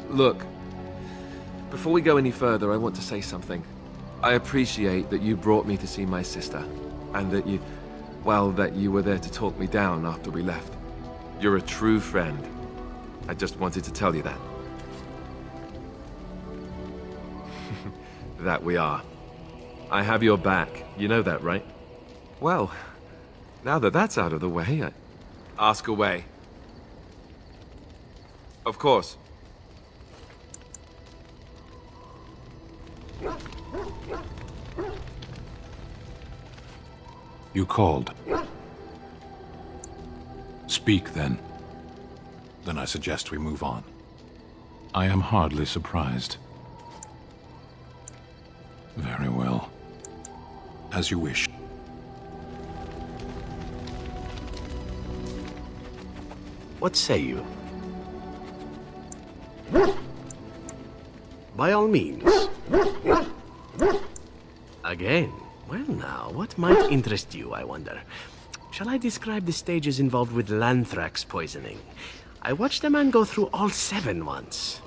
Look, before we go any further, I want to say something. I appreciate that you brought me to see my sister, and that that you were there to talk me down after we left. You're a true friend. I just wanted to tell you that. That we are. I have your back. You know that, right? Well, now that that's out of the way, ask away. Of course. You called. Speak, then. Then I suggest we move on. I am hardly surprised. Very well. As you wish. What say you? By all means. Again? Well now, what might interest you, I wonder? Shall I describe the stages involved with Lanthrax poisoning? I watched a man go through all 7 once.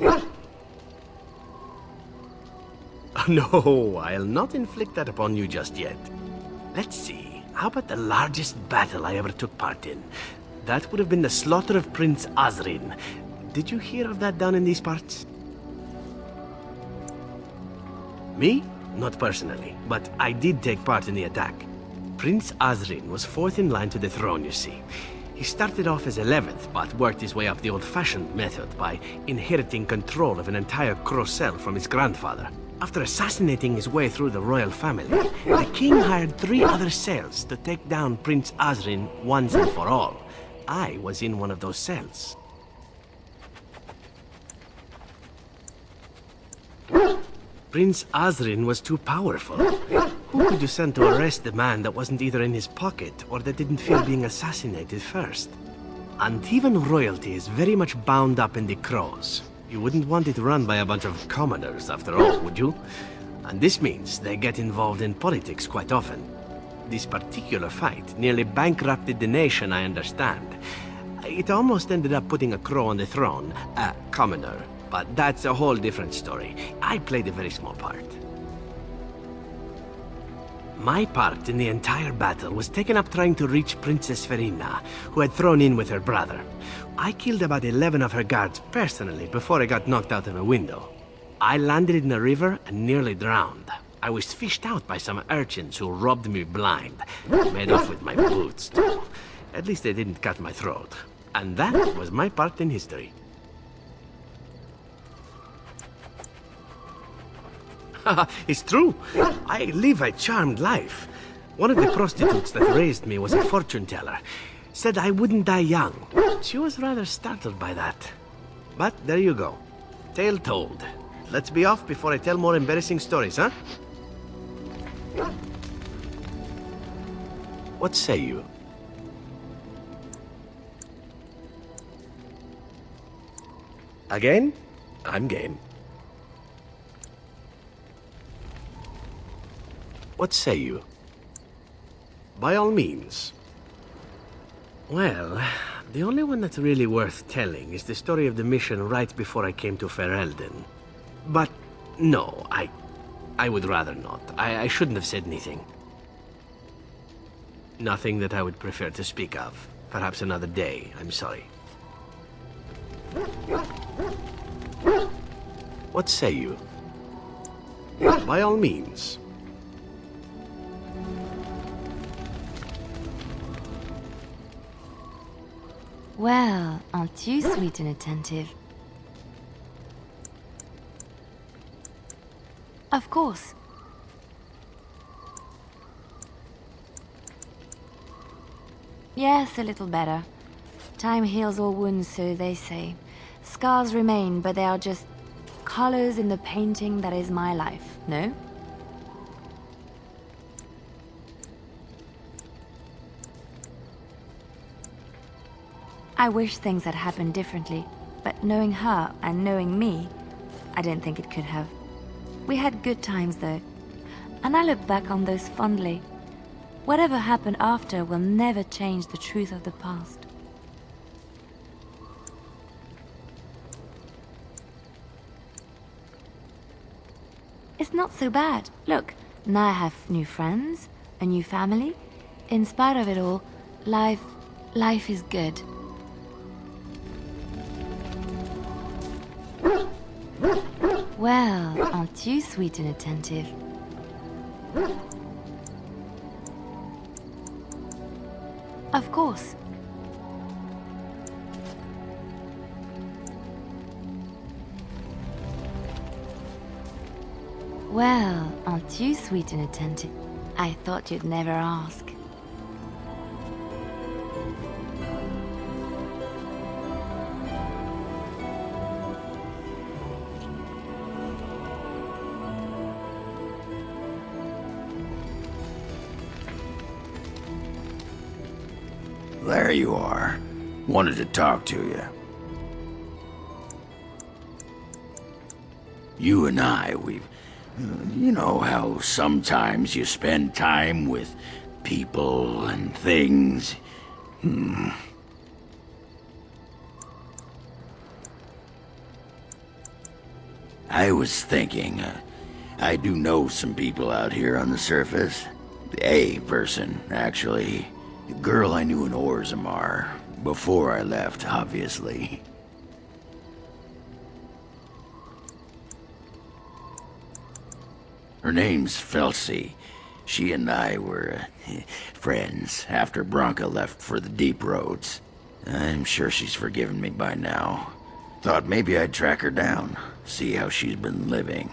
No, I'll not inflict that upon you just yet. Let's see, how about the largest battle I ever took part in? That would have been the slaughter of Prince Azrin. Did you hear of that down in these parts? Me? Not personally, but I did take part in the attack. Prince Azrin was 4th in line to the throne, you see. He started off as 11th, but worked his way up the old-fashioned method by inheriting control of an entire Crocel from his grandfather. After assassinating his way through the royal family, the king hired 3 other cells to take down Prince Azrin once and for all. I was in one of those cells. Prince Azrin was too powerful. Who could you send to arrest the man that wasn't either in his pocket or that didn't fear being assassinated first? Antivan royalty is very much bound up in the Crows. You wouldn't want it run by a bunch of commoners, after all, would you? And this means they get involved in politics quite often. This particular fight nearly bankrupted the nation, I understand. It almost ended up putting a Crow on the throne, a commoner. But that's a whole different story. I played a very small part. My part in the entire battle was taken up trying to reach Princess Verina, who had thrown in with her brother. I killed about 11 of her guards personally before I got knocked out of a window. I landed in a river and nearly drowned. I was fished out by some urchins who robbed me blind. Made off with my boots, too. At least they didn't cut my throat. And that was my part in history. It's true. I live a charmed life. One of the prostitutes that raised me was a fortune teller. Said I wouldn't die young. She was rather startled by that. But there you go. Tale told. Let's be off before I tell more embarrassing stories, huh? What say you? Again? I'm game. What say you? By all means. Well, the only one that's really worth telling is the story of the mission right before I came to Ferelden. But no, I would rather not. I shouldn't have said anything. Nothing that I would prefer to speak of. Perhaps another day, I'm sorry. What say you? By all means. Well, aren't you sweet and attentive? Of course. Yes, a little better. Time heals all wounds, so they say. Scars remain, but they are just colors in the painting that is my life, no? I wish things had happened differently, but knowing her and knowing me, I don't think it could have. We had good times though, and I look back on those fondly. Whatever happened after will never change the truth of the past. It's not so bad. Look, now I have new friends, a new family. In spite of it all, life is good. Well, aren't you sweet and attentive? Of course. Well, aren't you sweet and attentive? I thought you'd never ask. There you are. Wanted to talk to you. You and I, we've... You know how sometimes you spend time with people and things? I was thinking, I do know some people out here on the surface. A person, actually. A girl I knew in Orzammar. Before I left, obviously. Her name's Felsi. She and I were friends after Branka left for the Deep Roads. I'm sure she's forgiven me by now. Thought maybe I'd track her down, see how she's been living.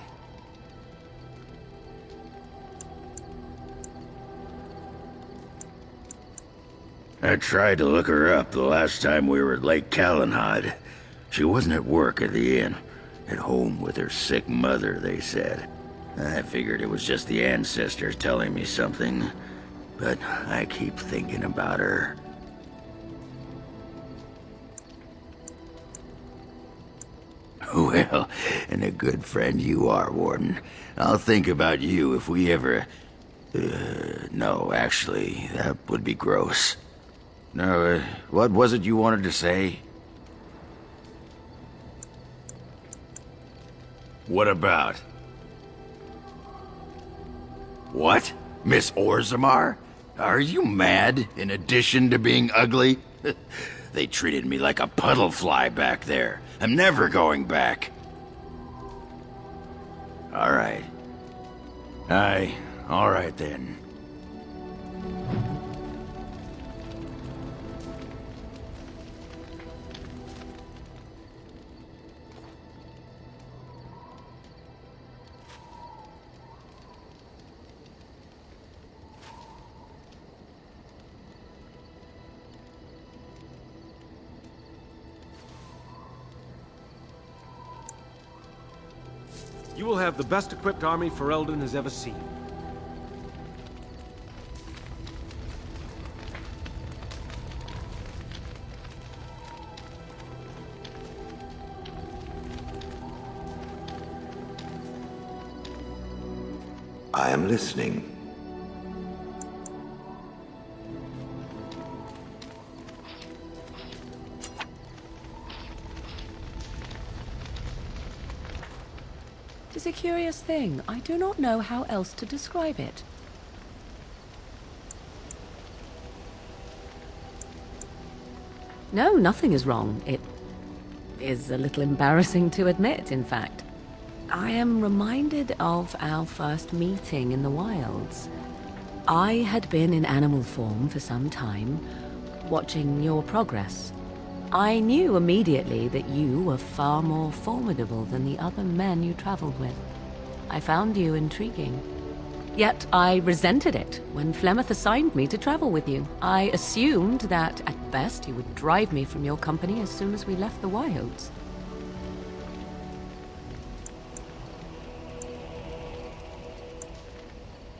I tried to look her up the last time we were at Lake Calenhad. She wasn't at work at the inn. At home with her sick mother, they said. I figured it was just the ancestors telling me something, but I keep thinking about her. Well, and a good friend you are, Warden. I'll think about you if we ever... no, actually, that would be gross. No, what was it you wanted to say? What about? What? Miss Orzammar? Are you mad, in addition to being ugly? They treated me like a puddle fly back there. I'm never going back. All right. All right then. You will have the best equipped army Ferelden has ever seen. I am listening. It is a curious thing. I do not know how else to describe it. No, nothing is wrong. It is a little embarrassing to admit, in fact. I am reminded of our first meeting in the wilds. I had been in animal form for some time, watching your progress. I knew immediately that you were far more formidable than the other men you traveled with. I found you intriguing. Yet I resented it when Flemeth assigned me to travel with you. I assumed that, at best, you would drive me from your company as soon as we left the wilds.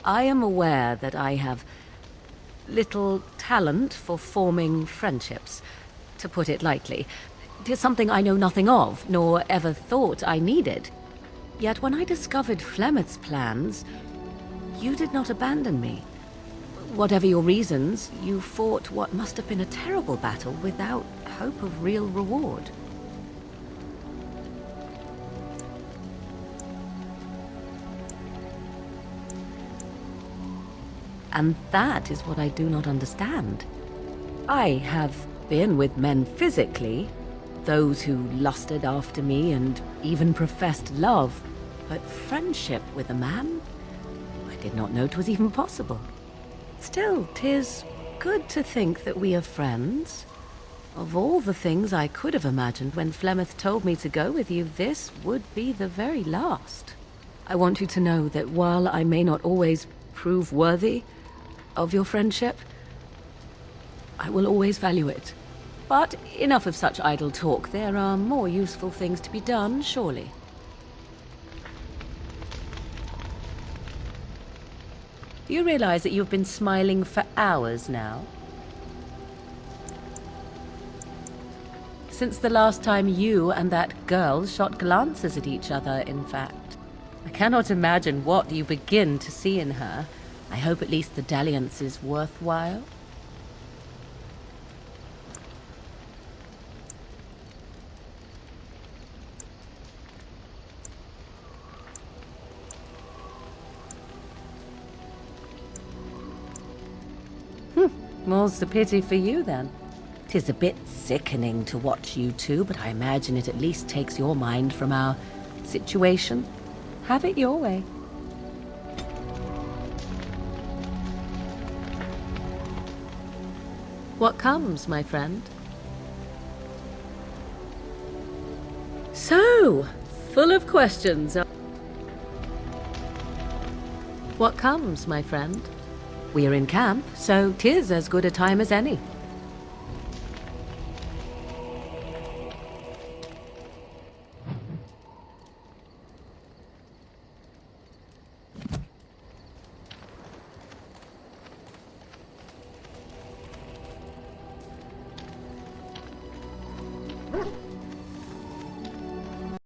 I am aware that I have little talent for forming friendships. To put it lightly, it is something I know nothing of, nor ever thought I needed. Yet when I discovered Flemeth's plans, you did not abandon me. Whatever your reasons, you fought what must have been a terrible battle without hope of real reward. And that is what I do not understand. I have been with men physically, those who lusted after me and even professed love, but friendship with a man? I did not know 'twas even possible. Still, 'tis good to think that we are friends. Of all the things I could have imagined when Flemeth told me to go with you, this would be the very last. I want you to know that while I may not always prove worthy of your friendship, I will always value it. But enough of such idle talk. There are more useful things to be done, surely. Do you realize that you've been smiling for hours now? Since the last time you and that girl shot glances at each other, in fact. I cannot imagine what you begin to see in her. I hope at least the dalliance is worthwhile. More's the pity for you, then. 'Tis a bit sickening to watch you two, but I imagine it at least takes your mind from our situation. Have it your way. What comes, my friend? So, full of questions. What comes, my friend? We are in camp, so 'tis as good a time as any.